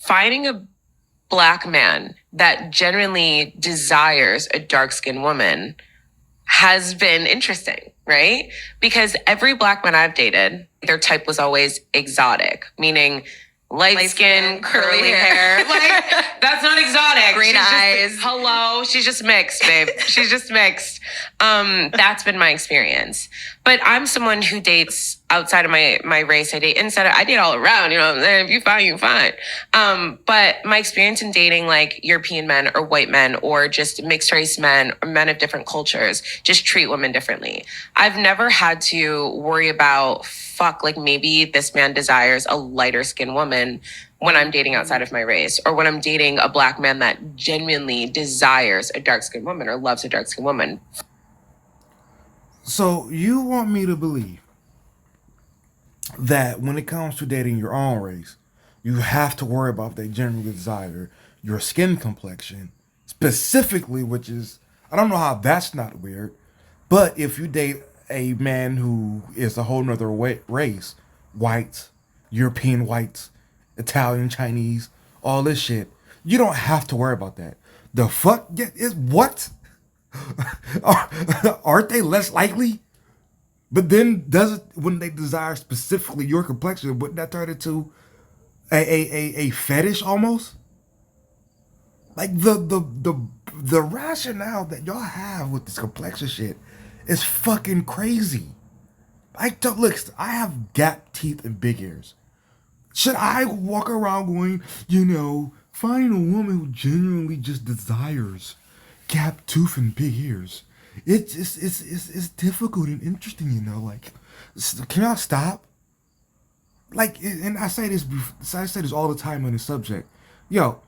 finding a Black man that genuinely desires a dark-skinned woman has been interesting, right? Because every Black man I've dated, their type was always exotic, meaning light skin, curly hair. Like, that's not exotic. Green eyes. Hello, she's just mixed, babe. She's just mixed. That's been my experience. But I'm someone who dates outside of my race. I date inside. I date all around. You know what I'm saying? If you fine, you fine. But my experience in dating like European men or white men or just mixed race men or men of different cultures just treat women differently. I've never had to worry about like maybe this man desires a lighter skinned woman when I'm dating outside of my race, or when I'm dating a Black man that genuinely desires a dark skinned woman or loves a dark skinned woman. So you want me to believe that when it comes to dating your own race, you have to worry about if they generally desire your skin complexion specifically, which is, I don't know how that's not weird, but if you date a man who is a whole nother race, whites, European whites, Italian, Chinese, all this shit, you don't have to worry about that. The fuck is what? Aren't they less likely? But then does it, when they desire specifically your complexion, wouldn't that turn into a fetish almost? Like the rationale that y'all have with this complexion shit is fucking crazy. Look, I have gap teeth and big ears. Should I walk around going, finding a woman who genuinely just desires gap tooth and big ears? It's difficult and interesting, like, can y'all stop? Like, and I say this all the time on this subject. Yo,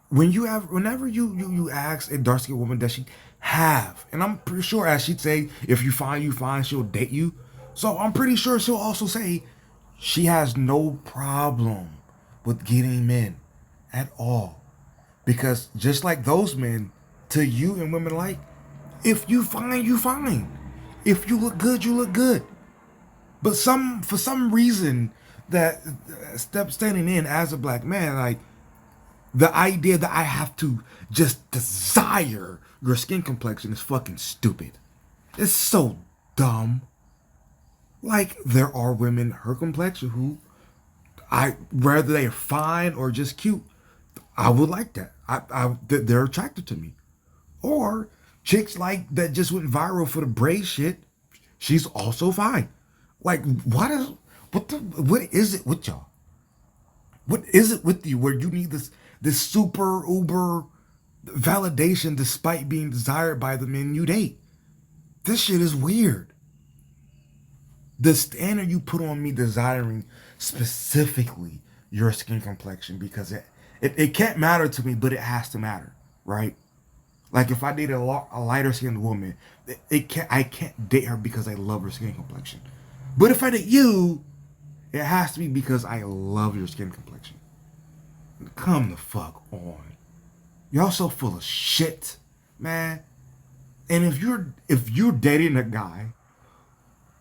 whenever you ask a dark skinned woman, does she have, and I'm pretty sure, as she'd say, if you find, she'll date you. So I'm pretty sure she'll also say she has no problem with getting men at all. Because just like those men, to you and women alike, if you fine, you fine. If you look good, you look good. But for some reason, that standing in as a Black man, like, the idea that I have to just desire your skin complexion is fucking stupid. It's so dumb. Like, there are women her complexion who, whether they're fine or just cute, I would like that. They're attracted to me. Or chicks like that just went viral for the braid shit. She's also fine. Like, what is it with y'all? What is it with you where you need this super uber validation despite being desired by the men you date? This shit is weird. The standard you put on me desiring specifically your skin complexion, because it can't matter to me, but it has to matter, right? Like, if I date a lighter skinned woman, I can't date her because I love her skin complexion. But if I date you, it has to be because I love your skin complexion. Come the fuck on. Y'all so full of shit, man. And if you're dating a guy,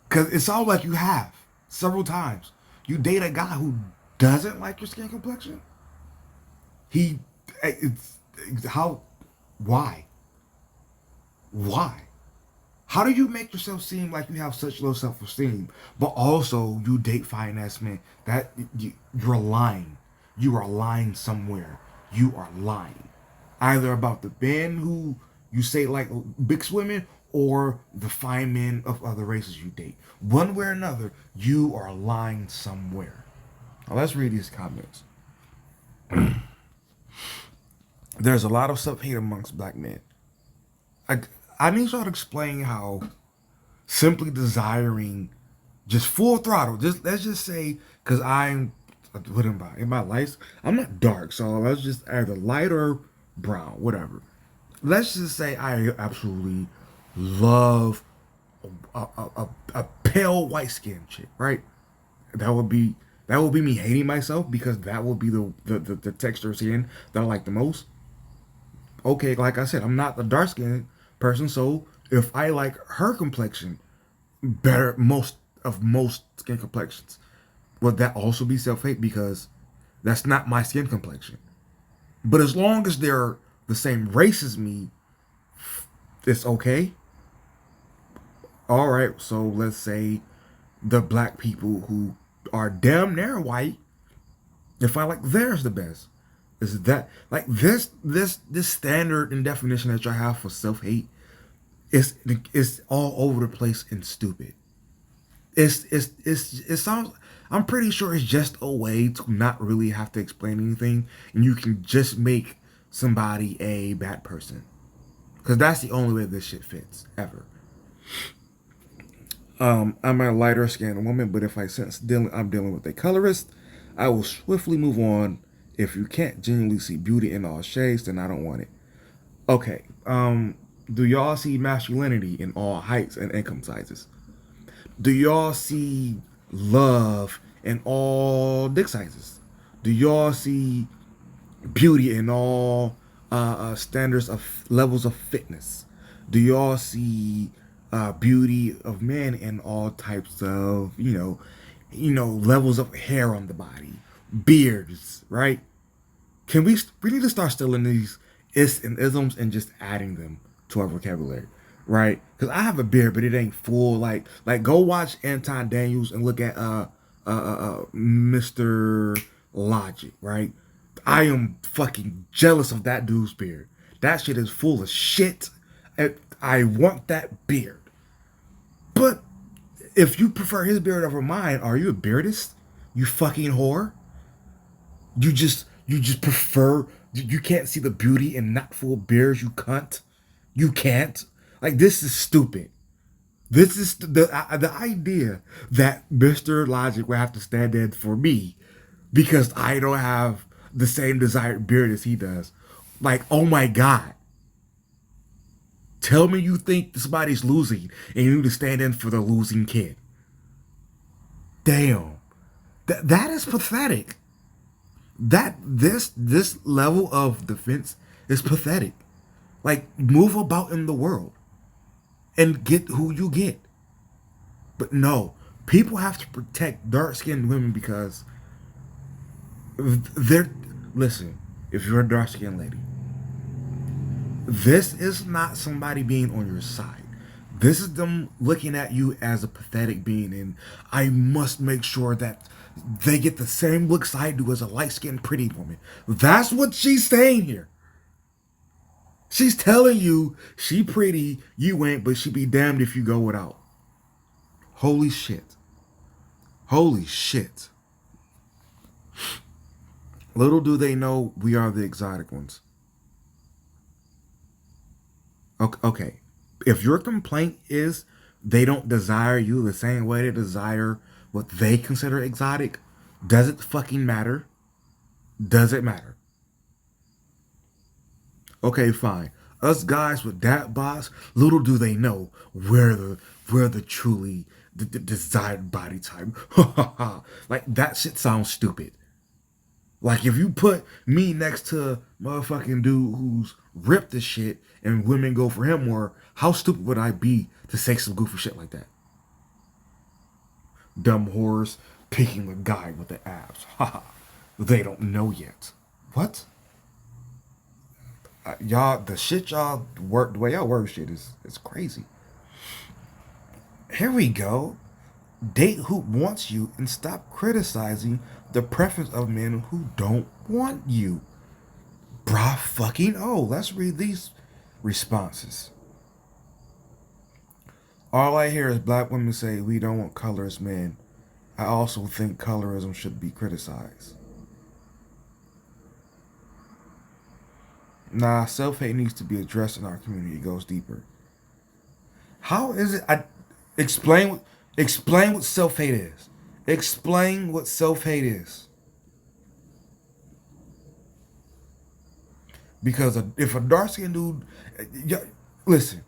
because it's all like you have several times, you date a guy who doesn't like your skin complexion. Why? How do you make yourself seem like you have such low self-esteem, but also you date fine ass men? You're lying. You are lying somewhere. You are lying. Either about the men who you say like mixed women, or the fine men of other races you date. One way or another, you are lying somewhere. Now let's read these comments. There's a lot of self-hate amongst Black men. I need y'all to explain how simply desiring just full throttle, let's just say, because what am I? In my life, I'm not dark, so let's just either light or brown, whatever. Let's just say I absolutely love a pale white skin chick, right? That would be me hating myself, because that would be the texture of skin that I like the most. Okay, like I said, I'm not the dark skinned person, so if I like her complexion better most skin complexions, would that also be self-hate? Because That's not my skin complexion. But as long as they're the same race as me, it's okay. All right, so let's say the black people who are damn near white, if I like theirs the best. Is that like this standard and definition that y'all have for self hate is all over the place and stupid. It sounds. I'm pretty sure it's just a way to not really have to explain anything, and you can just make somebody a bad person. Because that's the only way this shit fits ever. I'm a lighter skinned woman, but if I sense I'm dealing with a colorist, I will swiftly move on. If you can't genuinely see beauty in all shades, then I don't want it. Okay. Do y'all see masculinity in all heights and income sizes? Do y'all see love in all dick sizes? Do y'all see beauty in all standards of levels of fitness? Do y'all see beauty of men in all types of levels of hair on the body, beards, right? Can we need to start stealing these is and isms and just adding them to our vocabulary, right? Because I have a beard, but it ain't full. Like go watch Anton Daniels and look at Mr. Logic, right? I am fucking jealous of that dude's beard. That shit is full of shit. I want that beard. But if you prefer his beard over mine, are you a beardist? You fucking whore. You just prefer you can't see the beauty in not full beards, you cunt. You can't. Like this is stupid. This is the idea that Mr. Logic will have to stand in for me because I don't have the same desired beard as he does. Like, oh my God. Tell me you think somebody's losing and you need to stand in for the losing kid. Damn. That is pathetic. This level of defense is pathetic. Like, move about in the world and get who you get. But no, people have to protect dark-skinned women because they're listen, if you're a dark-skinned lady, this is not somebody being on your side. This is them looking at you as a pathetic being, and I must make sure that they get the same looks I do as a light-skinned pretty woman. That's what she's saying here. She's telling you she pretty, you ain't, but she be damned if you go without. Holy shit. Holy shit. Little do they know we are the exotic ones. Okay. If your complaint is they don't desire you the same way they desire what they consider exotic, does it fucking matter? Does it matter? Okay, fine. Us guys with that boss, little do they know we're the truly the desired body type. Like that shit sounds stupid. Like if you put me next to a motherfucking dude who's ripped as shit and women go for him more, how stupid would I be to say some goofy shit like that? Dumb whores picking the guy with the abs. Haha. They don't know yet. What? Y'all, the shit y'all work, the way y'all work shit is crazy. Here we go. Date who wants you and stop criticizing the preference of men who don't want you. Brah fucking oh. Let's read these responses. All I hear is black women say we don't want colorist men. I also think colorism should be criticized. Nah, self-hate needs to be addressed in our community. It goes deeper. How is it? Explain what self-hate is. Explain what self-hate is. Because if a dark-skinned dude, listen.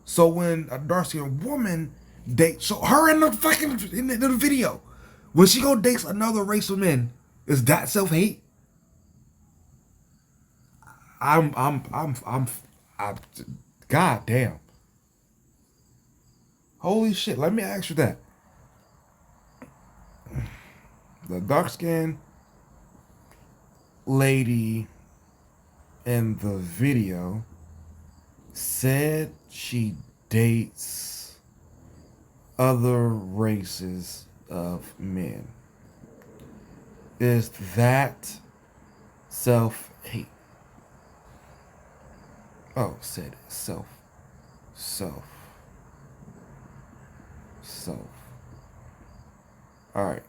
So when a dark-skinned woman dates, so her in the fucking in the video, when she go dates another race of men, is that self-hate? I'm God damn. Holy shit, let me ask you that. The dark skin lady in the video said she dates other races of men. Is that self hate? Oh, said self. Self. Self. Alright.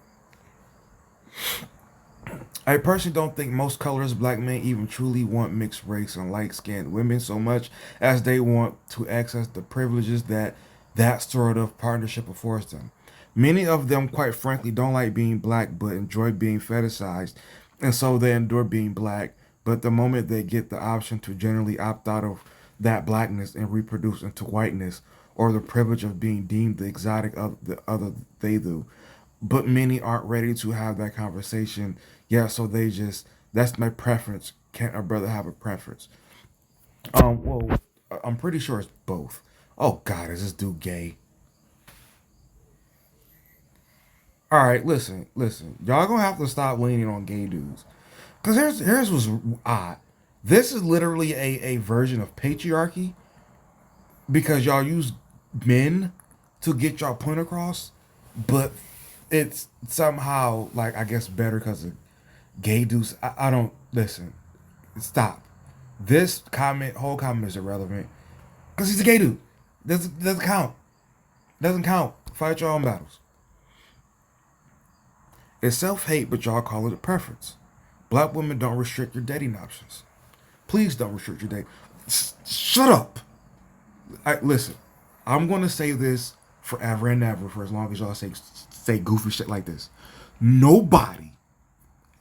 I personally don't think most colorless black men even truly want mixed race and light skinned women so much as they want to access the privileges that that sort of partnership affords them. Many of them, quite frankly, don't like being black but enjoy being fetishized, and so they endure being black. But the moment they get the option to generally opt out of that blackness and reproduce into whiteness, or the privilege of being deemed the exotic of the other they do, but many aren't ready to have that conversation yet, so they just that's my preference. Can't a brother have a preference? Well, I'm pretty sure it's both. Oh God, is this dude gay? All right, listen. Y'all gonna have to stop leaning on gay dudes, cause here's what's odd. This is literally a version of patriarchy because y'all use men to get y'all point across, but it's somehow like I guess better because of gay dudes. I don't listen. Stop. This comment, whole comment is irrelevant because he's a gay dude. Doesn't count. Doesn't count. Fight your own battles. It's self hate, but y'all call it a preference. Black women don't restrict your dating options. Please don't restrict your dating. Shut up. Listen. I'm gonna say this forever and ever for as long as y'all say goofy shit like this. Nobody,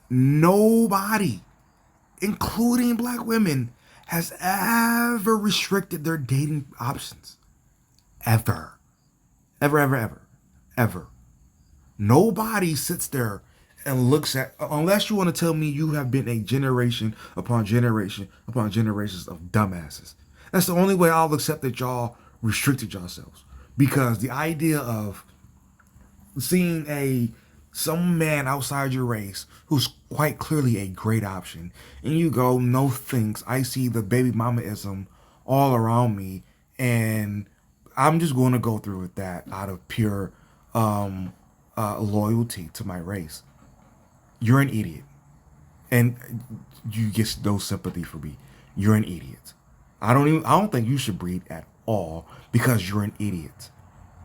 nobody, including black women, has ever restricted their dating options. Ever. Ever. Nobody sits there and looks at, unless you want to tell me you have been a generation upon generation upon generations of dumbasses. That's the only way I'll accept that y'all restricted yourselves. Because the idea of seeing some man outside your race who's quite clearly a great option, and you go, no thanks. I see the baby mamaism all around me, and I'm just going to go through with that out of pure loyalty to my race. You're an idiot, and you get no sympathy for me. You're an idiot. I don't think you should breed at all because you're an idiot.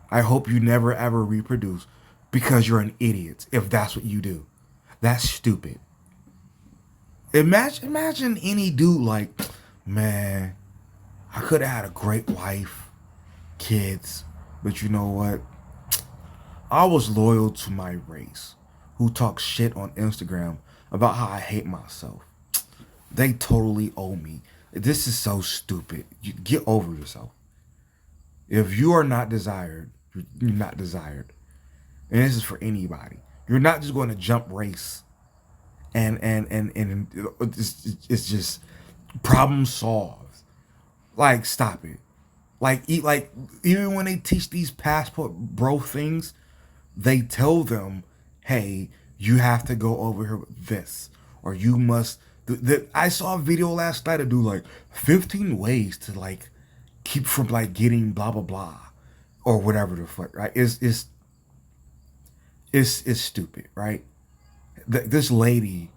I hope you never ever reproduce because you're an idiot if that's what you do. That's stupid. Imagine any dude like, man, I could have had a great wife, kids, but you know what? I was loyal to my race who talks shit on Instagram about how I hate myself. They totally owe me. This is so stupid. You get over yourself. If you are not desired, you're not desired. And this is for anybody. You're not just going to jump race and it's just problem solved. Like stop it. Like even when they teach these passport bro things, they tell them, hey, you have to go over here with this, or you must. I saw a video last night of do like 15 ways to like keep from like getting blah blah blah or whatever the fuck. Right? It's stupid, right? This lady,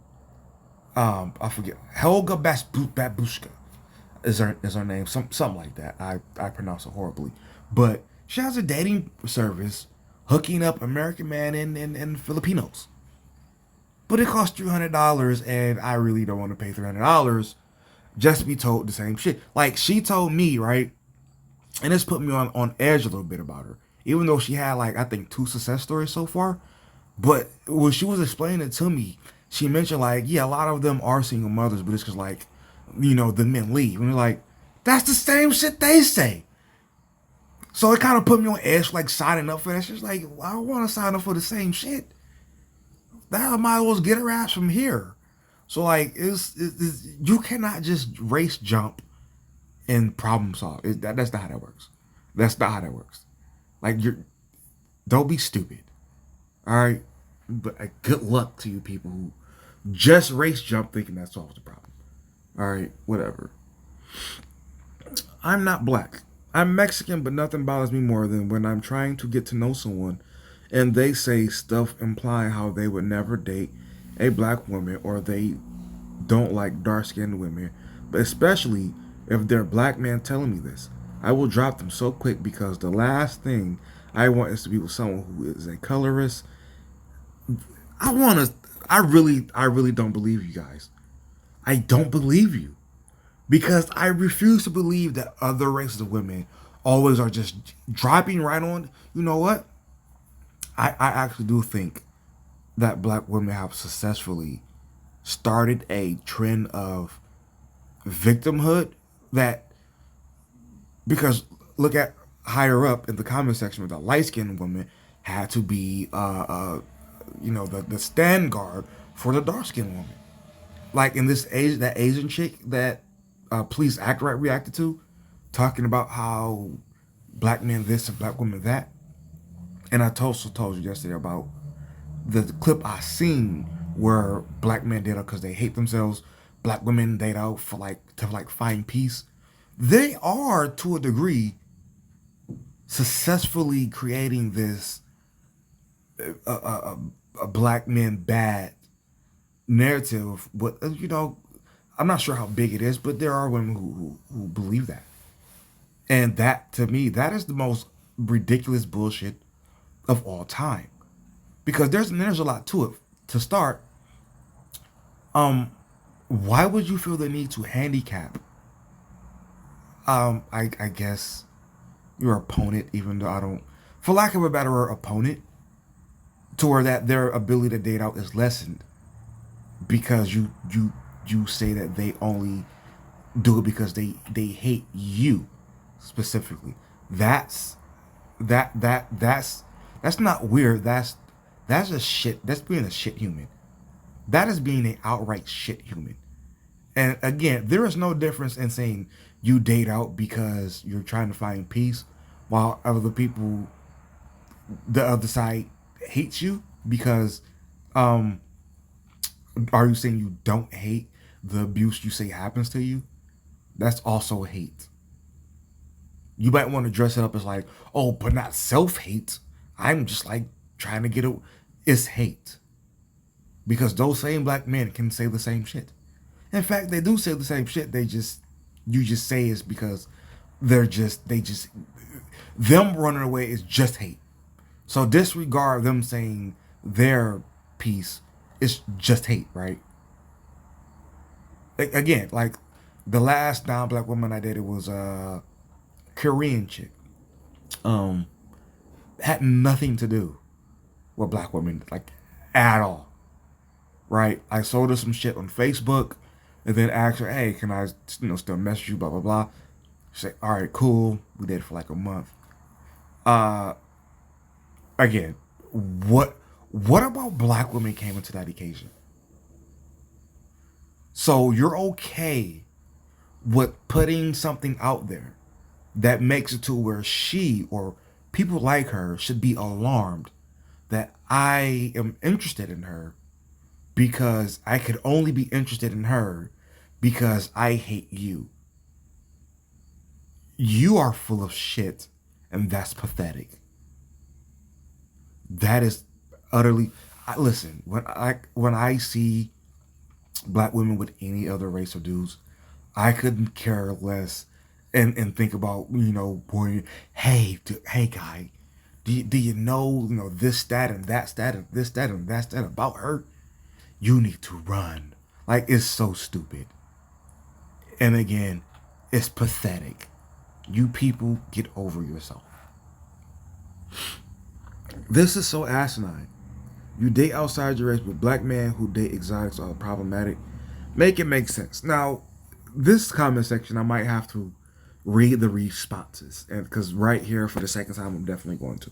I forget, Helga Babushka is her name, something like that. I pronounce it horribly, but she has a dating service hooking up American man and Filipinos. But it costs $300, and I really don't want to pay $300 just to be told the same shit. Like she told me, right, and this put me on edge a little bit about her. Even though she had like I think 2 success stories so far, but when she was explaining it to me, she mentioned like, yeah, a lot of them are single mothers, but it's because like, the men leave, and they're like, that's the same shit they say. So it kind of put me on edge, like signing up for that. She's like, well, I don't want to sign up for the same shit. That I might as well get her ass from here. So like, you cannot just race jump and problem solve. That's not how that works. That's not how that works. Like don't be stupid. All right, but good luck to you people just race jump thinking that solves the problem. All right, whatever. I'm not black. I'm Mexican, but nothing bothers me more than when I'm trying to get to know someone and they say stuff implying how they would never date a black woman or they don't like dark skinned women, but especially if they're a black man telling me this. I will drop them so quick because the last thing I want is to be with someone who is a colorist. I want to, I really don't believe you guys. I don't believe you because I refuse to believe that other races of women always are just dropping right on. You know what? I actually do think that black women have successfully started a trend of victimhood that because look at higher up in the comment section where the light skinned woman had to be the stand guard for the dark skinned woman. Like in this age that Asian chick that Police Act Right reacted to, talking about how black men this and black women that. And I also told you yesterday about the clip I seen where black men date out because they hate themselves, black women date out for like find peace. They are to a degree successfully creating this a black men bad narrative. But I'm not sure how big it is, but there are women who believe that, and that to me that is the most ridiculous bullshit of all time because there's a lot to it. To start, why would you feel the need to handicap I guess your opponent, even though I don't, for lack of a better word, opponent, to where that their ability to date out is lessened because you say that they only do it because they hate you specifically. That's that's not weird. That's a shit. That's being a shit human. That is being an outright shit human. And again, there is no difference in saying you date out because you're trying to find peace, while other people, the other side, hates you because, are you saying you don't hate the abuse you say happens to you? That's also hate. You might want to dress it up as like, oh, but not self hate. I'm just like trying to get it. It's hate because those same black men can say the same shit. In fact, they do say the same shit. You just say it's because they just them running away is just hate. So disregard them saying their piece is just hate, right? Again, like the last non-black woman I dated was a Korean chick. Um, had nothing to do with black women, like at all, right? I sold her some shit on Facebook, and then asked her, "Hey, can I, still message you?" Blah blah blah. She said, "All right, cool." We did it for like a month. Uh, Again, what about black women came into that occasion? So you're okay with putting something out there that makes it to where she or people like her should be alarmed that I am interested in her because I could only be interested in her because I hate you. You are full of shit, and that's pathetic. That is utterly. Listen, when I see black women with any other race of dudes, I couldn't care less, and think about boy, hey guy, do you know this stat and that stat and this stat and that stat about her? You need to run. Like it's so stupid. And again, it's pathetic. You people get over yourself. This is so asinine. You date outside your race, but black men who date exotics are problematic. Make it make sense. Now, this comment section, I might have to read the responses, and because right here for the second time, I'm definitely going to.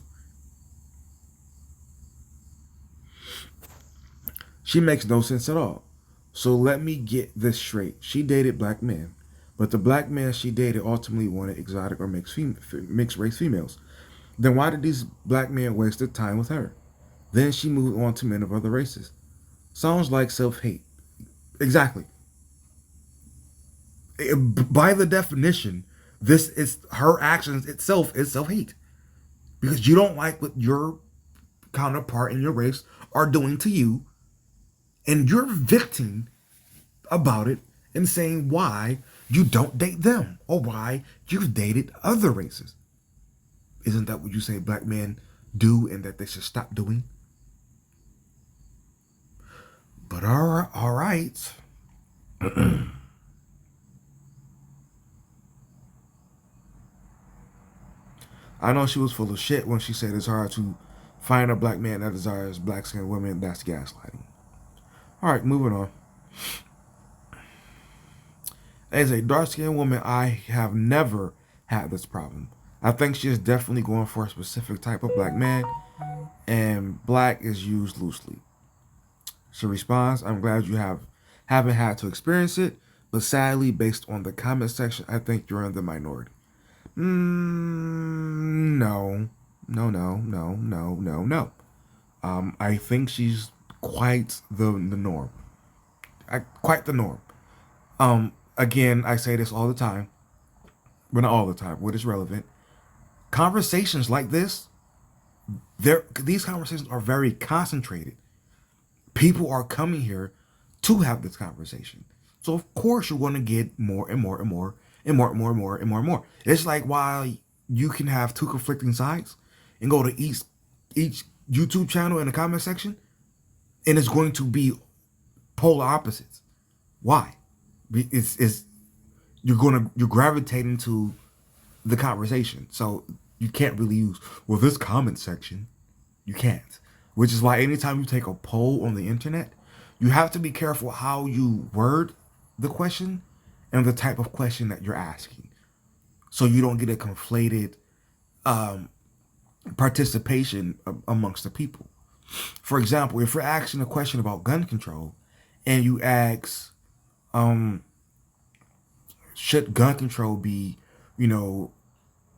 She makes no sense at all. So let me get this straight. She dated black men, but the black men she dated ultimately wanted exotic or mixed race females. Then why did these black men waste their time with her? Then she moved on to men of other races. Sounds like self-hate. Exactly. By the definition, this is her actions itself is self-hate because you don't like what your counterpart in your race are doing to you, and you're victim about it and saying why you don't date them or why you've dated other races. Isn't that what you say black men do and that they should stop doing? But all right. I know she was full of shit when she said it's hard to find a black man that desires black skinned women. That's gaslighting. All right, moving on. As a dark skinned woman, I have never had this problem. I think she is definitely going for a specific type of black man, and black is used loosely. She responds, I'm glad you haven't had to experience it, but sadly, based on the comment section, I think you're in the minority. No. No. I think she's quite the norm. Quite the norm. Again, I say this all the time, but not all the time. What is relevant? Conversations like this, these conversations are very concentrated. People are coming here to have this conversation. So of course you're going to get more and more and more and more and more and more and more and more. It's like while you can have two conflicting sides and go to each YouTube channel in the comment section, and it's going to be polar opposites. Why? It's you're gravitating to the conversation. So you can't really use this comment section. You can't. Which is why anytime you take a poll on the internet, you have to be careful how you word the question and the type of question that you're asking. So you don't get a conflated participation amongst the people. For example, if you're asking a question about gun control and you ask, should gun control be,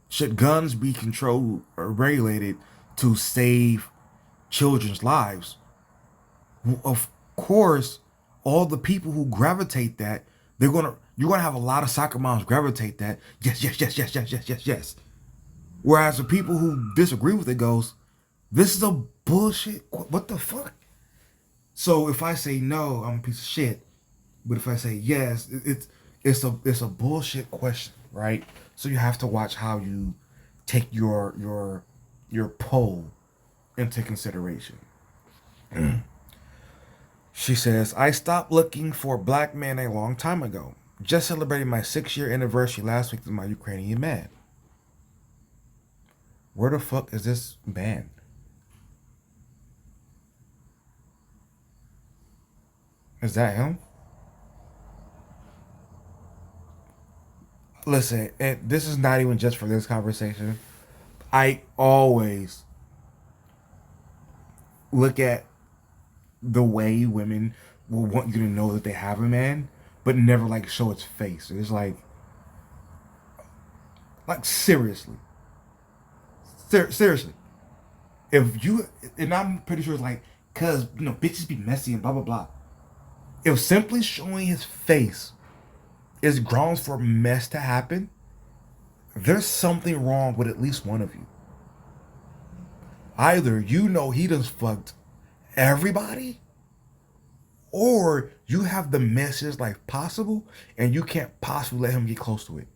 should guns be controlled or regulated to save children's lives? Of course, all the people who gravitate that, you're gonna have a lot of soccer moms gravitate that. Yes. Whereas the people who disagree with it goes, this is a bullshit. What the fuck? So if I say no, I'm a piece of shit. But if I say yes, it's a bullshit question, right? So you have to watch how you take your poll into consideration. She says, I stopped looking for black men a long time ago. Just celebrated my 6-year anniversary last week with my Ukrainian man. Where the fuck is this man? Is that him? Listen, and this is not even just for this conversation. I always look at the way women will want you to know that they have a man, but never like show its face. It's like seriously, seriously. If you, and I'm pretty sure it's like, cause bitches be messy and blah blah blah. If simply showing his face is grounds for mess to happen, there's something wrong with at least one of you. Either he done fucked everybody, or you have the messiest life possible and you can't possibly let him get close to it.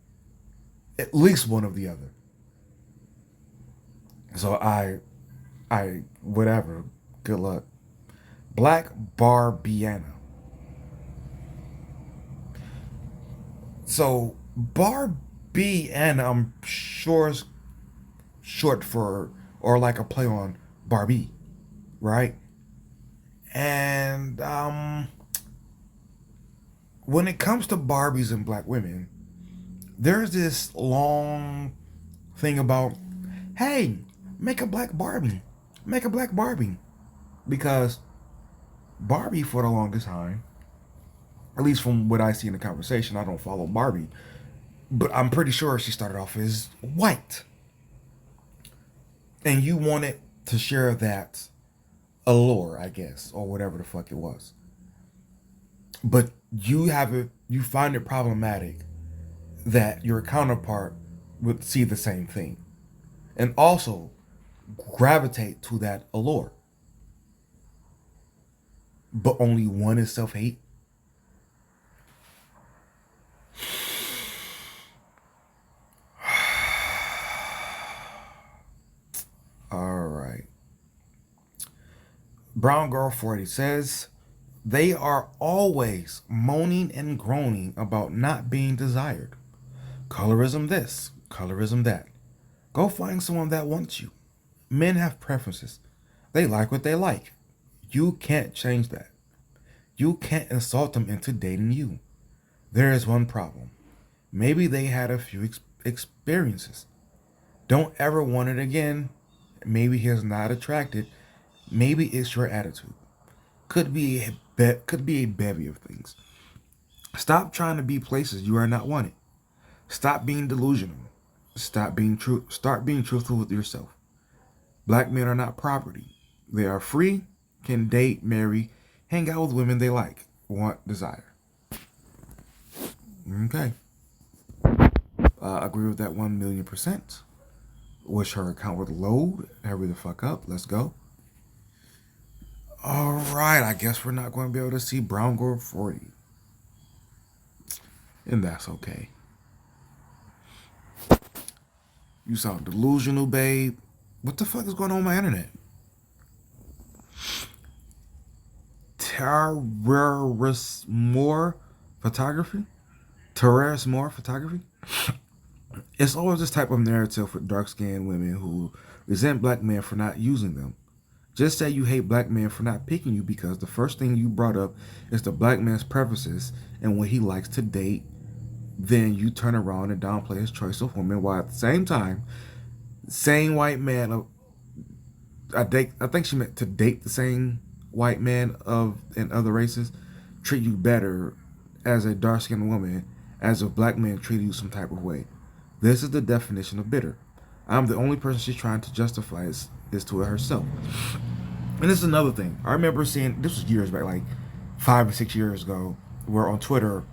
At least one of the other. So I whatever. Good luck. Black Barbiana. So Barbiana, I'm sure is short for, or like a play on Barbie, right? And when it comes to Barbies and black women, there's this long thing about, hey, make a black Barbie. Make a black Barbie. Because Barbie, for the longest time, at least from what I see in the conversation, I don't follow Barbie, but I'm pretty sure she started off as white. And you wanted to share that allure, I guess, or whatever the fuck it was. But you find it problematic that your counterpart would see the same thing and also gravitate to that allure. But only one is self hate. All right. Brown Girl 40 says, they are always moaning and groaning about not being desired. Colorism this, colorism that. Go find someone that wants you. Men have preferences. They like what they like. You can't change that. You can't insult them into dating you. There is one problem. Maybe they had a few experiences. Don't ever want it again. Maybe he's not attracted. Maybe it's your attitude. Could be a bevy of things. Stop trying to be places you are not wanted. Stop being delusional. Stop being true. Start being truthful with yourself. Black men are not property. They are free, can date, marry, hang out with women they like, want, desire. Okay. Agree with that 1,000,000%. Wish her account would load. Hurry the fuck up. Let's go. All right. I guess we're not going to be able to see Brown Girl 40. And that's okay. You sound delusional, babe. What the fuck is going on my internet? Terrace Moore Photography? Terrace Moore Photography? It's always this type of narrative with dark-skinned women who resent black men for not using them. Just say you hate black men for not picking you because the first thing you brought up is the black man's preferences and what he likes to date. Then you turn around and downplay his choice of women while at the same time, same white man, I think she meant to date the same white man of in other races, treat you better as a dark-skinned woman as if black men treat you some type of way. This is the definition of bitter. I'm the only person she's trying to justify is to herself. And this is another thing. I remember seeing, this was years back, like 5 or 6 years ago, where on Twitter,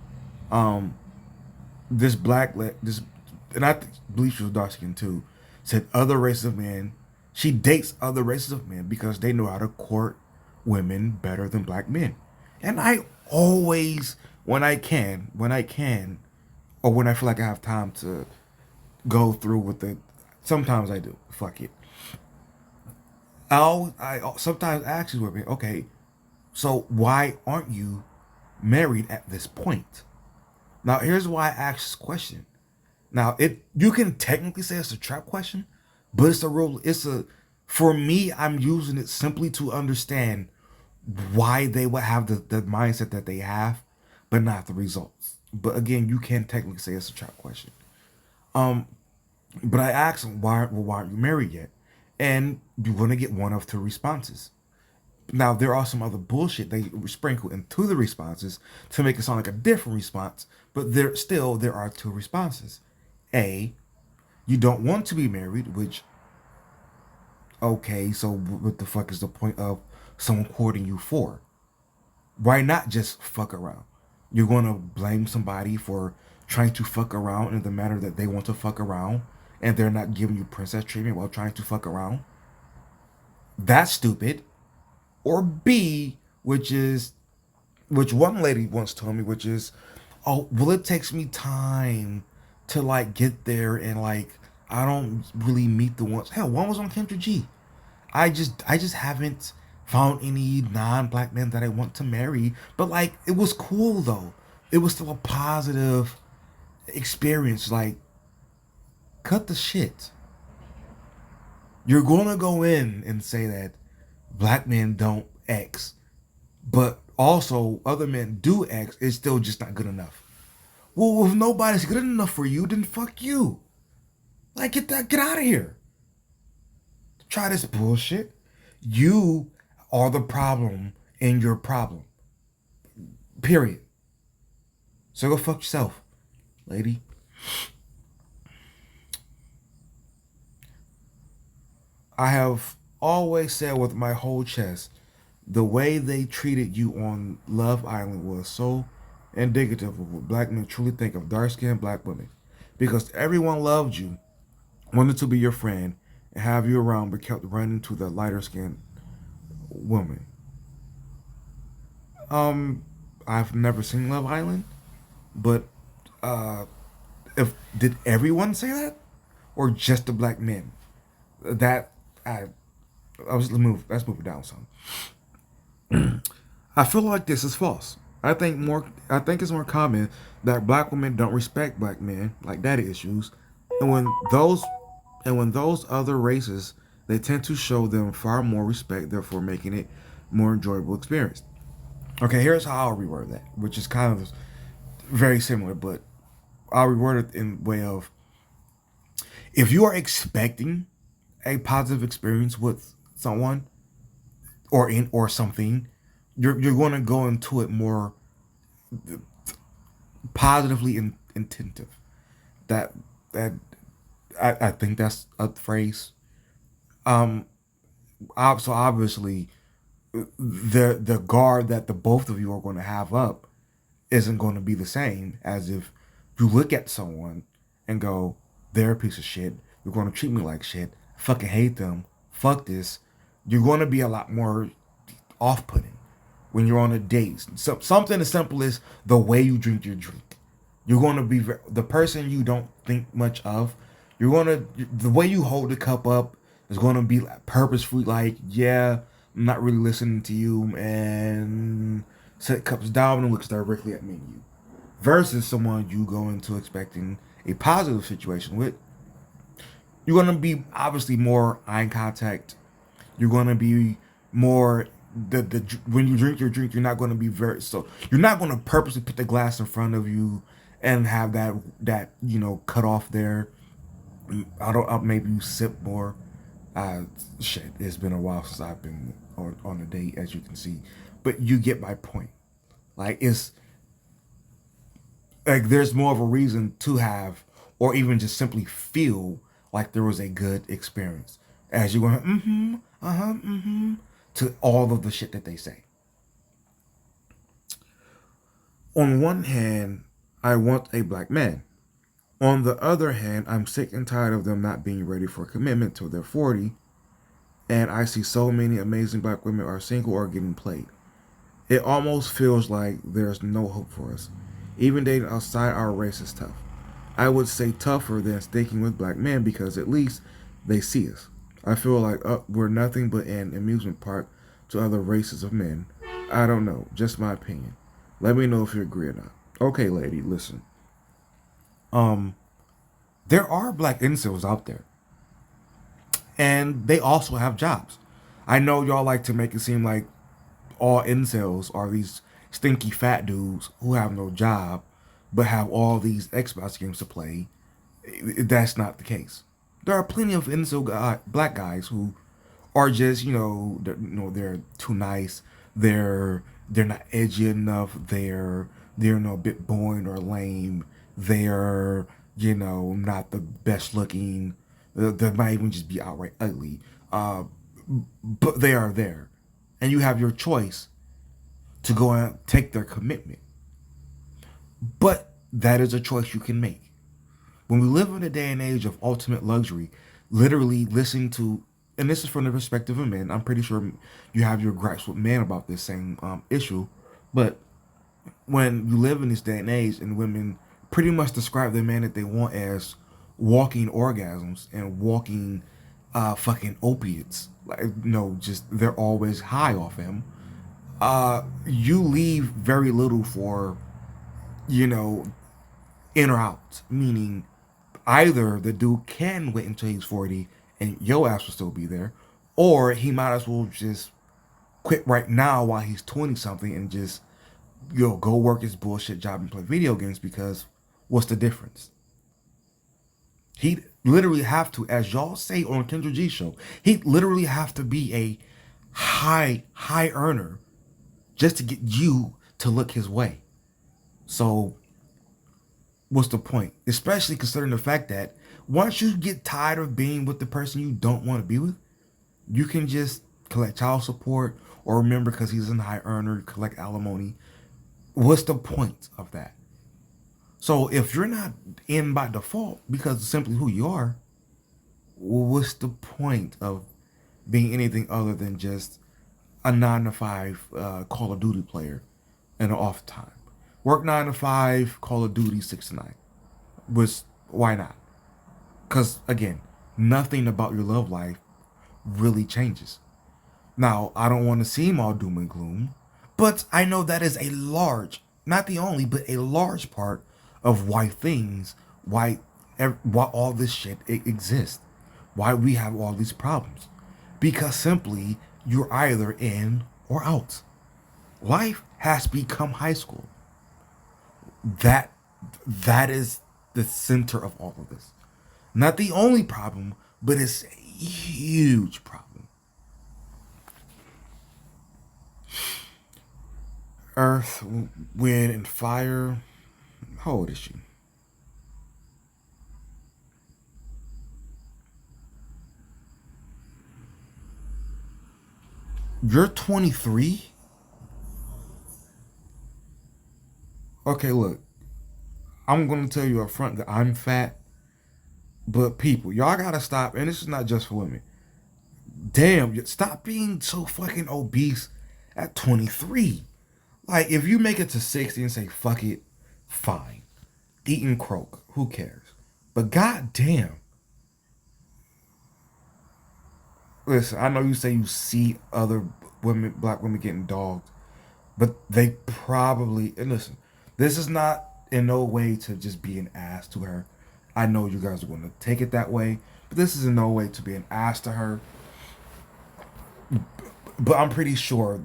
this and I believe she was dark skinned too, said other races of men, she dates other races of men because they know how to court women better than black men. And I always, when I can, or when I feel like I have time to go through with it, sometimes I do. Fuck it. I sometimes ask these women, okay, so why aren't you married at this point? Now, here's why I ask this question. Now, you can technically say it's a trap question, but for me, I'm using it simply to understand why they would have the mindset that they have, but not the results. But again, you can technically say it's a trap question. But I asked them, why aren't you married yet? And you're going to get one of two responses. Now, there are some other bullshit they sprinkle into the responses to make it sound like a different response, but there are two responses. A, you don't want to be married, which, okay, so what the fuck is the point of someone courting you for? Why not just fuck around? You're going to blame somebody for trying to fuck around in the manner that they want to fuck around, and they're not giving you princess treatment while trying to fuck around? That's stupid. Or B, which one lady once told me, which is, oh, well, it takes me time to like get there, and like I don't really meet the ones. Hell, one was on Kendra G. I just haven't found any non-black men that I want to marry. But like, it was cool though. It was still a positive experience. Like, cut the shit. You're gonna go in and say that black men don't X, but also other men do X. It's still just not good enough. Well, if nobody's good enough for you, then fuck you. Like, get out of here. Try this bullshit. You are the problem in your problem. Period. So go fuck yourself, lady. I have always said with my whole chest The way they treated you on Love Island was so indicative of what black men truly think of dark skinned black women. Because everyone loved you, wanted to be your friend, and have you around, but kept running to the lighter skinned woman. Um, I've never seen Love Island, but uh, if did everyone say that, or just the black men? That I was let's move it down some. I feel like this is false. I think it's more common that black women don't respect black men like daddy issues, and when those other races, they tend to show them far more respect, therefore making it more enjoyable experience. Okay, here's how I'll reword that, which is kind of very similar, but I'll reword it in a way of, if you are expecting a positive experience with someone or something, you're going to go into it more positively intentive. That that I think that's a phrase. Um, so obviously, the guard that the both of you are going to have up isn't going to be the same as if you look at someone and go, they're a piece of shit. You're going to treat me like shit. I fucking hate them. Fuck this. You're going to be a lot more off-putting when you're on a date. Something as simple as the way you drink your drink. You're going to be the person you don't think much of. You're going to, the way you hold the cup up is going to be like purposefully like, yeah, I'm not really listening to you, and set cups down and looks directly at me and you. Versus someone you go into expecting a positive situation with. You're going to be obviously more eye contact. You're going to be more the when you drink your drink, you're not going to be very so. You're not going to purposely put the glass in front of you and have that cut off there. I don't. Maybe you sip more. Shit, it's been a while since I've been on a date, as you can see, but you get my point. Like, it's like there's more of a reason to have, or even just simply feel like there was a good experience as you're going, to all of the shit that they say. On one hand, I want a black man. On the other hand, I'm sick and tired of them not being ready for commitment till they're 40, and I see so many amazing black women are single or getting played. It almost feels like there's no hope for us. Even dating outside our race is tough. I would say tougher than sticking with black men because at least they see us. I feel like we're nothing but an amusement park to other races of men. I don't know, just my opinion. Let me know if you agree or not. Okay, lady, listen. Um, there are black incels out there, and they also have jobs. I know y'all like to make it seem like all incels are these stinky fat dudes who have no job but have all these Xbox games to play. That's not the case. There are plenty of black guys who are just they're too nice. They're not edgy enough. They're a bit boring or lame. They're not the best looking. They might even just be outright ugly. But they are there, and you have your choice to go and take their commitment. But that is a choice you can make. When we live in a day and age of ultimate luxury, literally listening to, and this is from the perspective of men, I'm pretty sure you have your gripes with men about this same issue, but when you live in this day and age and women pretty much describe the man that they want as walking orgasms and walking fucking opiates, like just they're always high off him, you leave very little for in or out, meaning either the dude can wait until he's 40 and your ass will still be there, or he might as well just quit right now while he's 20 something and just go work his bullshit job and play video games, because what's the difference? He literally have to, as y'all say on Kendra G show, he literally have to be a high earner just to get you to look his way. So what's the point? Especially considering the fact that once you get tired of being with the person you don't want to be with, you can just collect child support or remember because he's a high earner, collect alimony. What's the point of that? So if you're not in by default because of simply who you are, what's the point of being anything other than just a 9 to 5 Call of Duty player and an off time? Work 9 to 5, Call of Duty 6 to 9. Was why not? Because again, nothing about your love life really changes. Now, I don't want to seem all doom and gloom, but I know that is a large, not the only, but a large part of why why all this shit exists, why we have all these problems, because simply you're either in or out. Life has become high school. That that is the center of all of this. Not the only problem, but it's a huge problem. Earth, wind, and fire. How old is she? You're 23? Okay, look, I'm gonna tell you up front that I'm fat, but people, y'all gotta stop, and this is not just for women. Damn, stop being so fucking obese at 23. Like, if you make it to 60 and say, fuck it, fine. Eat and croak, who cares? But goddamn, listen, I know you say you see other women, black women getting dogged, but they probably, and listen, this is not in no way to just be an ass to her. I know you guys are going to take it that way, but this is in no way to be an ass to her. But I'm pretty sure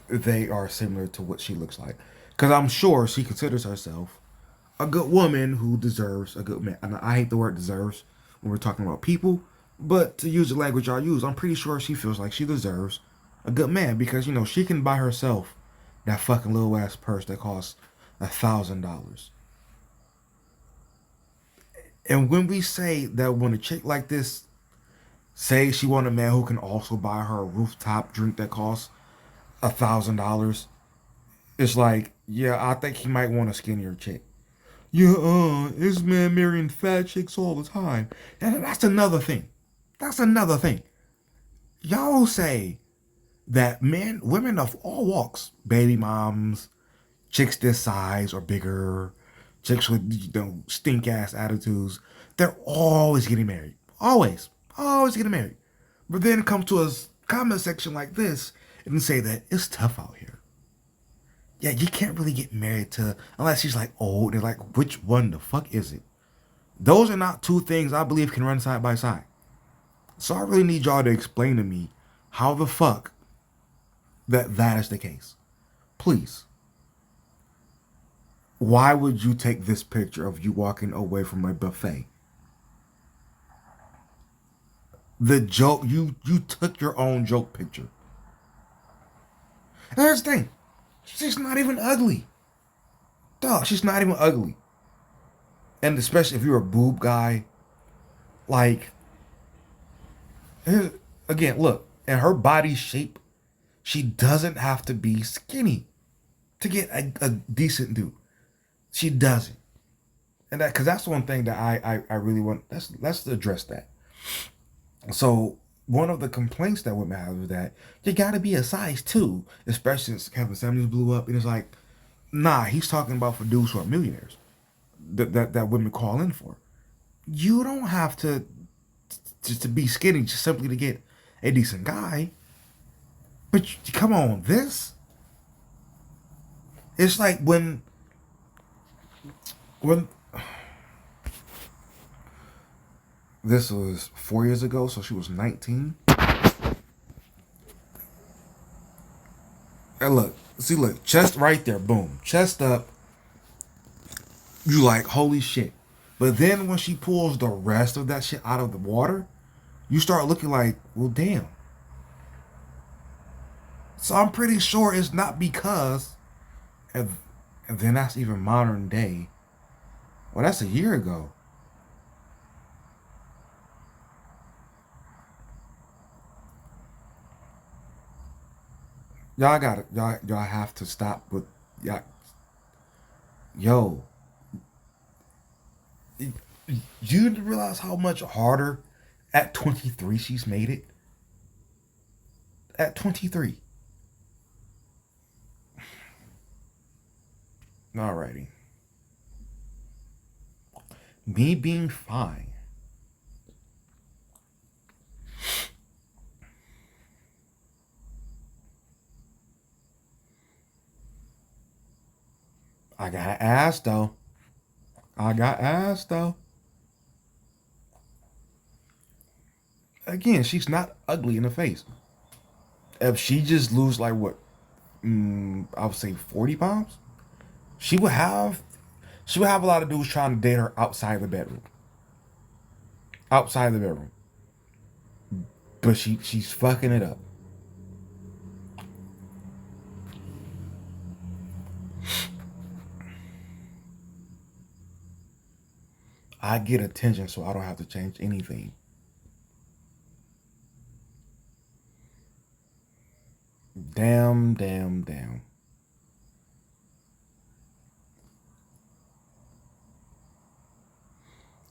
they are similar to what she looks like. Because I'm sure she considers herself a good woman who deserves a good man. And I hate the word deserves when we're talking about people, but to use the language I use, I'm pretty sure she feels like she deserves a good man because, she can buy herself that fucking little ass purse that costs $1,000. And when we say that when a chick like this say she want a man who can also buy her a rooftop drink that costs $1,000, it's like, yeah, I think he might want a skinnier chick. Yeah, this man marrying fat chicks all the time. And that's another thing. That's another thing. Y'all say that women of all walks, baby moms, chicks this size or bigger, chicks with stink ass attitudes, they're always getting married. Always. Always getting married. But then come to a comment section like this and say that it's tough out here. Yeah, you can't really get married to unless she's like old. They're like, which one the fuck is it? Those are not two things I believe can run side by side. So I really need y'all to explain to me how the fuck that is the case. Please. Why would you take this picture of you walking away from a buffet? The joke, you took your own joke picture. And here's the thing. She's not even ugly. Dog, she's not even ugly. And especially if you're a boob guy, like, again, look, in her body shape, she doesn't have to be skinny to get a decent dude. She doesn't. And because that's one thing that I really want. Let's address that. So one of the complaints that women have is that you gotta be a size 2, especially since Kevin Samuels blew up, and it's like, nah, he's talking about for dudes who are millionaires that women call in for. You don't have to be skinny just simply to get a decent guy. But come on, it's like when this was 4 years ago, so she was 19. And look, chest right there, boom, chest up. You like, holy shit. But then when she pulls the rest of that shit out of the water, you start looking like, well, damn. So I'm pretty sure it's not because, and then that's even modern day. Well, that's a year ago. Y'all got it. Y'all have to stop with y'all. Yo, you realize how much harder at 23 she's made it? At 23. Alrighty. Me being fine. I got ass though. I got ass though. Again, she's not ugly in the face. If she just lose like what, I would say 40 pounds, she would have she would have a lot of dudes trying to date her outside the bedroom. Outside the bedroom. But she's fucking it up. I get attention so I don't have to change anything. Damn, damn, damn.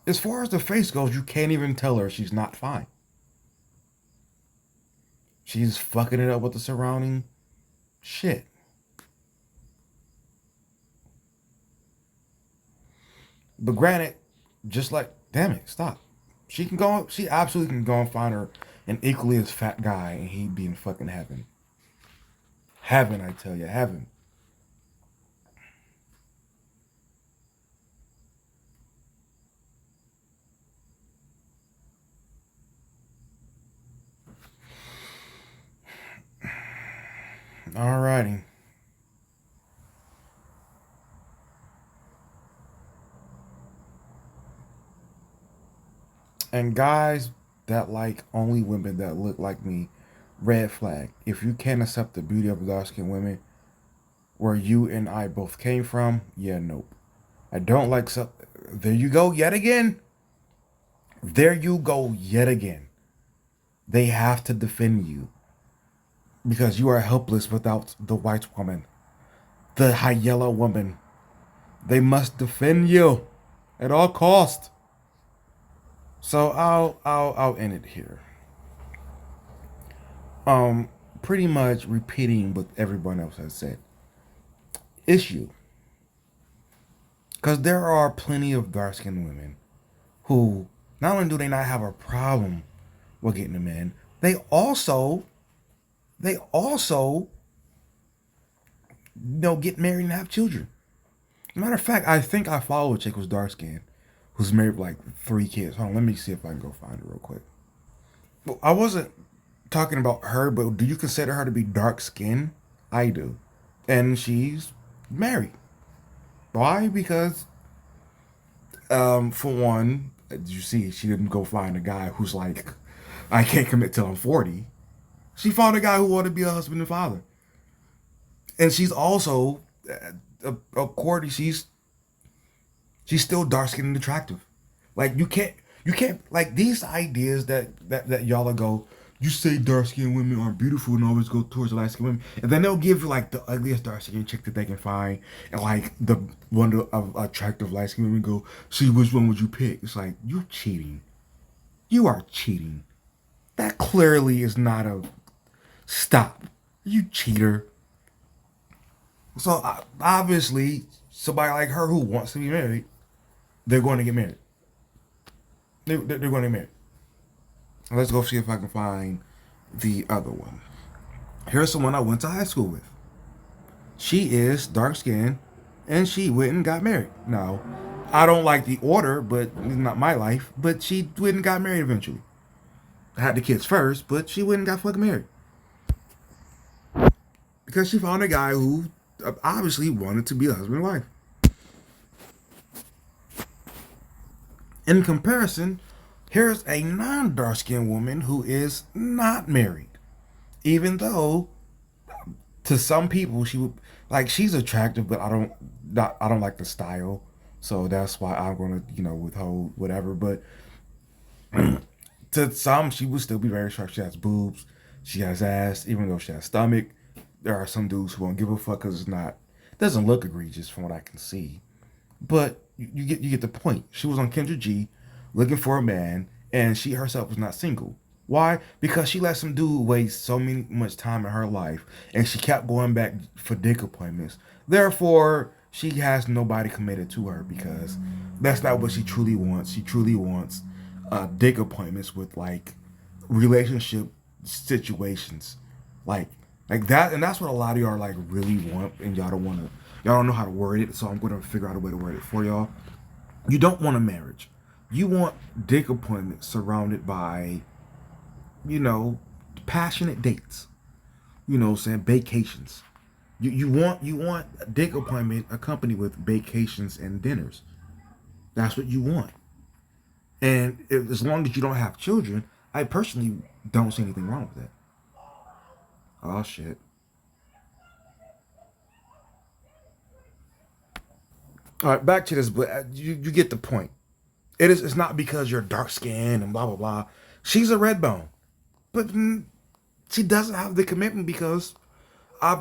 As far as the face goes, you can't even tell her she's not fine. She's fucking it up with the surrounding shit. But granted, just like, damn it, stop. She absolutely can go and find her an equally as fat guy and he'd be in fucking heaven. Heaven, I tell you, heaven. Alrighty. And guys that like only women that look like me, red flag. If you can't accept the beauty of dark skinned women where you and I both came from, yeah, nope. I don't like so there you go yet again. There you go yet again. They have to defend you because you are helpless without the white woman, the high yellow woman. They must defend you at all cost. So I'll end it here. Um, Pretty much repeating what everyone else has said. Issue, because there are plenty of dark skinned women who not only do they not have a problem with getting a man, they also get married and have children. Matter of fact, I think I follow a chick who's dark skinned, who's married with like 3 kids. Hold on, let me see if I can go find her real quick. Well, I wasn't talking about her, but do you consider her to be dark skinned? I do. And she's married. Why? Because for one, as you see, she didn't go find a guy who's like, I can't commit till I'm 40. She found a guy who wanted to be a husband and father. And she's also, according, she's still dark skinned and attractive. Like you can't like these ideas that y'all go. You say dark skinned women aren't beautiful and always go towards the light skinned women, and then they'll give you like the ugliest dark skinned chick that they can find, and like the one of attractive light skinned women go, see which one would you pick? It's like you cheating. You are cheating. That clearly is not a stop. You cheater. So obviously, somebody like her who wants to be married, they're going to get married. They're going to get married. Let's go see if I can find the other one. Here's someone I went to high school with. She is dark skinned and she went and got married. Now, I don't like the order, but it's not my life. But she went and got married eventually. I had the kids first, but she went and got fucking married. Because she found a guy who obviously wanted to be a husband and wife. In comparison, here's a non dark skinned woman who is not married. Even though to some people she would like she's attractive, but I don't like the style. So that's why I'm gonna, withhold whatever. But to some she would still be very attractive. She has boobs, she has ass, even though she has stomach. There are some dudes who won't give a fuck because it doesn't look egregious from what I can see. But you get the point. She was on Kendra G, looking for a man, and she herself was not single. Why? Because she let some dude waste much time in her life, and she kept going back for dick appointments. Therefore, she has nobody committed to her because that's not what she truly wants. She truly wants dick appointments with like relationship situations, like like that, and that's what a lot of y'all like really want, and y'all don't know how to word it. So I'm gonna figure out a way to word it for y'all. You don't want a marriage. You want dick appointments surrounded by, you know, passionate dates. You know what I'm saying? Vacations. You want a dick appointment accompanied with vacations and dinners. That's what you want. And as long as you don't have children, I personally don't see anything wrong with that. Oh shit. All right, back to this, but you get the point. It's not because you're dark skinned and blah blah blah. She's a red bone, but she doesn't have the commitment because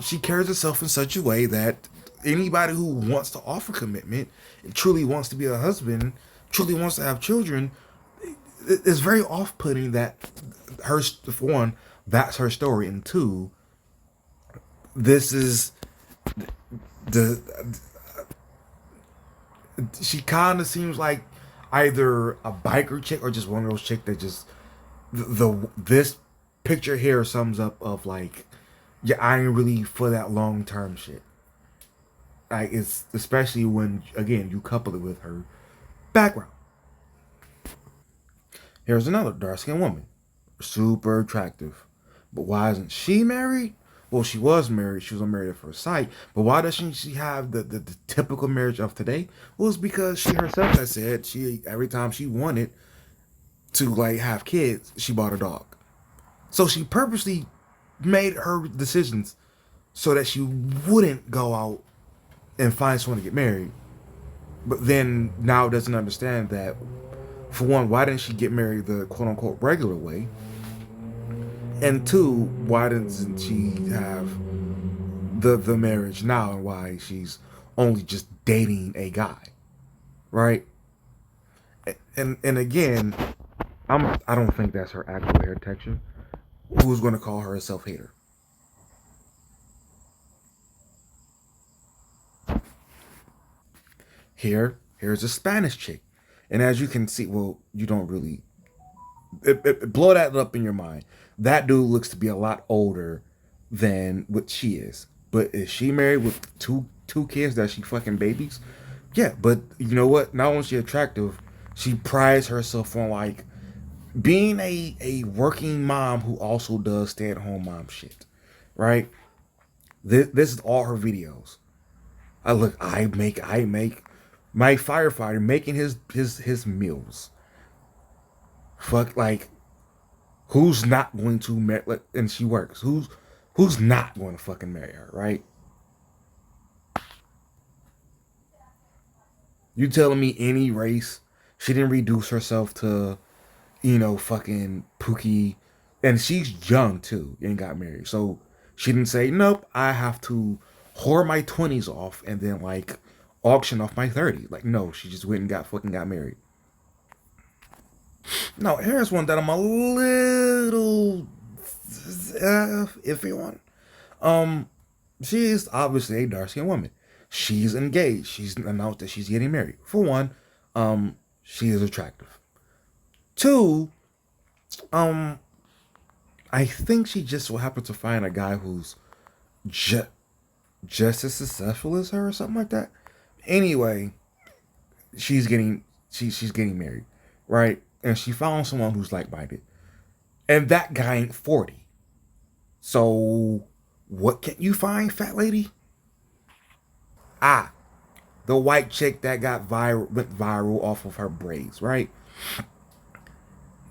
she carries herself in such a way that anybody who wants to offer commitment and truly wants to be a husband, truly wants to have children, it's very off-putting that for one, that's her story, and two, this is the she kind of seems like either a biker chick or just one of those chick that just this picture here sums up of like, yeah, I ain't really for that long term shit. Like it's especially when again you couple it with her background. Here's another dark skinned woman, super attractive, but why isn't she married? Well, she was married. She was married at first sight. But why doesn't she have the typical marriage of today? Well, it's because she herself has said she every time she wanted to like have kids, she bought a dog. So she purposely made her decisions so that she wouldn't go out and find someone to get married. But then now doesn't understand that, for one, why didn't she get married the quote unquote regular way? And two, why doesn't she have the marriage now, and why she's only just dating a guy, right? And again, I don't think that's her actual hair texture. Who's going to call her a self hater? Here's a Spanish chick, and as you can see, well, you don't really blow that up in your mind. That dude looks to be a lot older than what she is. But is she married with two kids that she fucking babies? Yeah, but you know what? Not only is she attractive, she prides herself on like being a working mom who also does stay at home mom shit, right? This is all her videos. I make my firefighter making his meals. Fuck, like who's not going to marry? Like, and she works. Who's not going to fucking marry her, right? You telling me any race? She didn't reduce herself to, fucking Pookie, and she's young too, and got married. So she didn't say, nope, I have to whore my 20s off and then like auction off my 30s. Like, no, she just went and got married. Now, here's one that I'm a little iffy on. She is obviously a dark skinned woman. She's engaged. She's announced that she's getting married. For one, she is attractive. Two, I think she just will happen to find a guy who's just as successful as her or something like that. Anyway, she's getting married, right? And she found someone who's like minded. And that guy ain't 40. So what can you find, fat lady? Ah, the white chick that went viral off of her braids, right?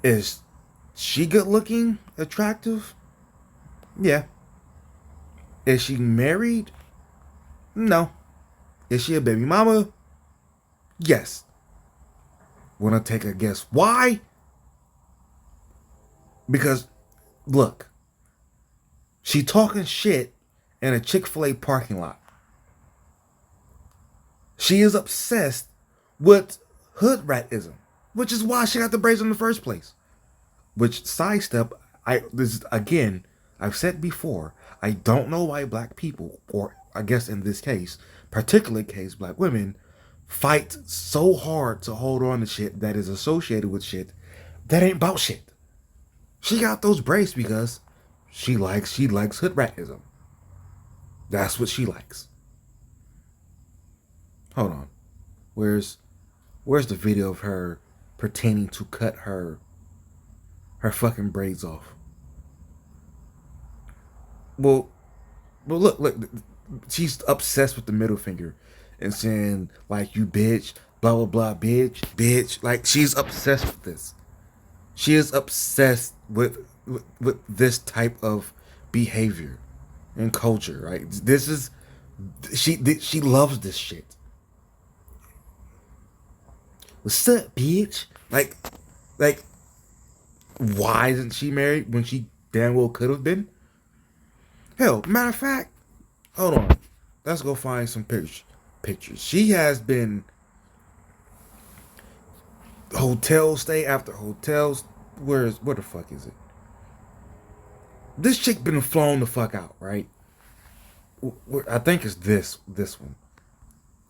Is she good looking, attractive? Yeah. Is she married? No. Is she a baby mama? Yes. Wanna take a guess why? Because look, she talking shit in a Chick-fil-A parking lot. She is obsessed with hood ratism, which is why she got the braids in the first place. Which, sidestep, I've said before, I don't know why black people, or I guess in this case, particular case, black women, fight so hard to hold on to shit that is associated with shit that ain't about shit. She got those braids because she likes hood ratism. That's what she likes. Hold on. Where's the video of her pretending to cut her fucking braids off? Well, look, she's obsessed with the middle finger and saying, like, you bitch, blah, blah, blah, bitch. Like, she's obsessed with this. She is obsessed with this type of behavior and culture, right? This is, she loves this shit. What's up, bitch? Like, why isn't she married when she damn well could have been? Hell, matter of fact, hold on. Let's go find some pictures. She has been hotel stay after hotels. Where the fuck is it? This chick been flown the fuck out, right? I think it's this one.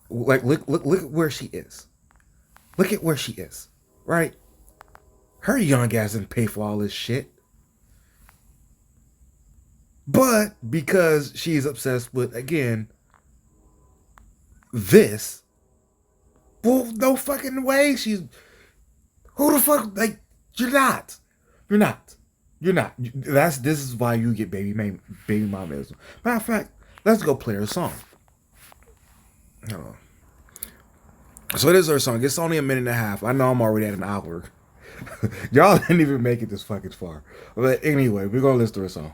Like, look at where she is. Look at where she is, right? Her young ass didn't pay for all this shit. But because she's obsessed with, again, this, well, no fucking way she's, who the fuck, like, you're not. This is why you get baby momism. Matter of fact, let's go play her song. Hold on. So this is her song. It's only a minute and a half. I know I'm already at an hour. Y'all didn't even make it this fucking far. But anyway, we're gonna listen to her song.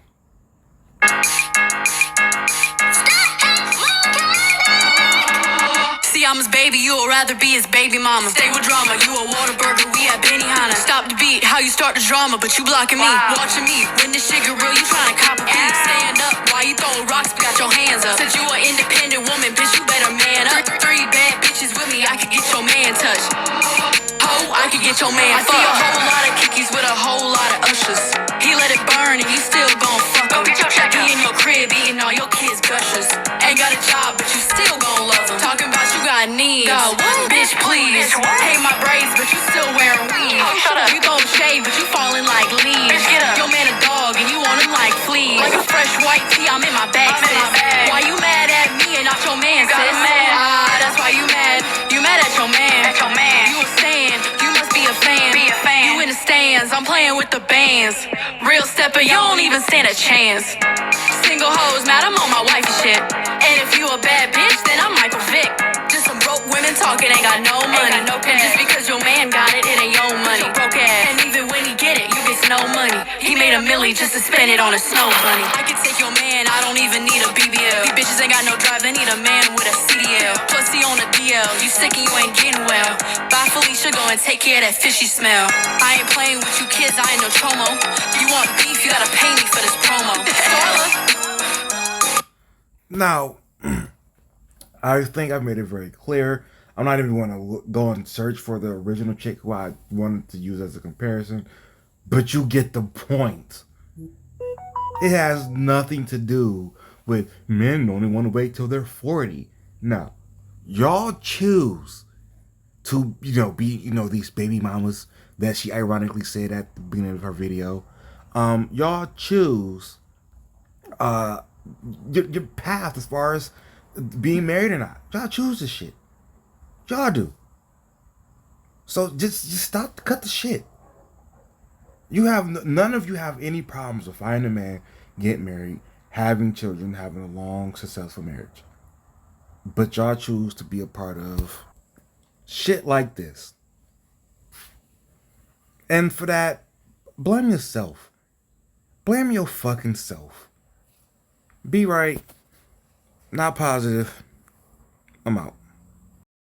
I'm his baby, you'll rather be his baby mama. Stay with drama, you a Whataburger, we at Benihana. Stop the beat, how you start the drama, but you blocking me. Watching me, when this shit get real, you trying to cop a beat. Stand up, while you throwing rocks, but got your hands up. Since you an independent woman, bitch, you better man up. Three bad bitches with me, I could get your man touched. Ho, I could get your man fucked. I see a whole lot of kickies with a whole lot of ushers. He let it burn and you still gon' fuck him. He in your crib eating all your kids' gushers. Ain't got a job, but you still gon' love him. Talking about you got needs. Bitch, please. Hate my braids, but you still wearing weave. You throwin' shade, but you falling like leaves. Your man a dog and you want him like fleas. Like a fresh white tee, I'm in my bag, sis. Why you mad at me and not your man, sis? That's why you mad. You mad at your man. You a stan, you must be a fan. You in the stands, I'm playing with the bands. Real stepper, you don't even stand a chance. Single hoes, mad, I'm on my wifey shit. And if you a bad bitch, then I'm Michael Vick. Just some broke women talking, ain't got no money. And just because your man got it, it ain't your money. Broke ass. And even when he get it, you get no money. He made a milli just to spend it on a snow bunny. I can take your man, I don't even need a BBL. These bitches ain't got no drive, they need a man with a CDL. Plus he on a DL, you sick and you ain't getting well. Bye Felicia, go and take care of that fishy smell. I ain't playing with you kids, I ain't no chomo. You want beef, you gotta pay me for this promo. Now, I think I've made it very clear. I'm not even going to go and search for the original chick who I wanted to use as a comparison, but you get the point. It has nothing to do with men only want to wait till they're 40. No, y'all choose to, be, these baby mamas that she ironically said at the beginning of her video. Y'all choose your path as far as being married or not. Y'all choose this shit. Y'all do. So just stop, cut the shit. None of you have any problems with finding a man, get married, having children, having a long, successful marriage. But y'all choose to be a part of shit like this. And for that, blame yourself. Blame your fucking self. Be right. Not positive. I'm out.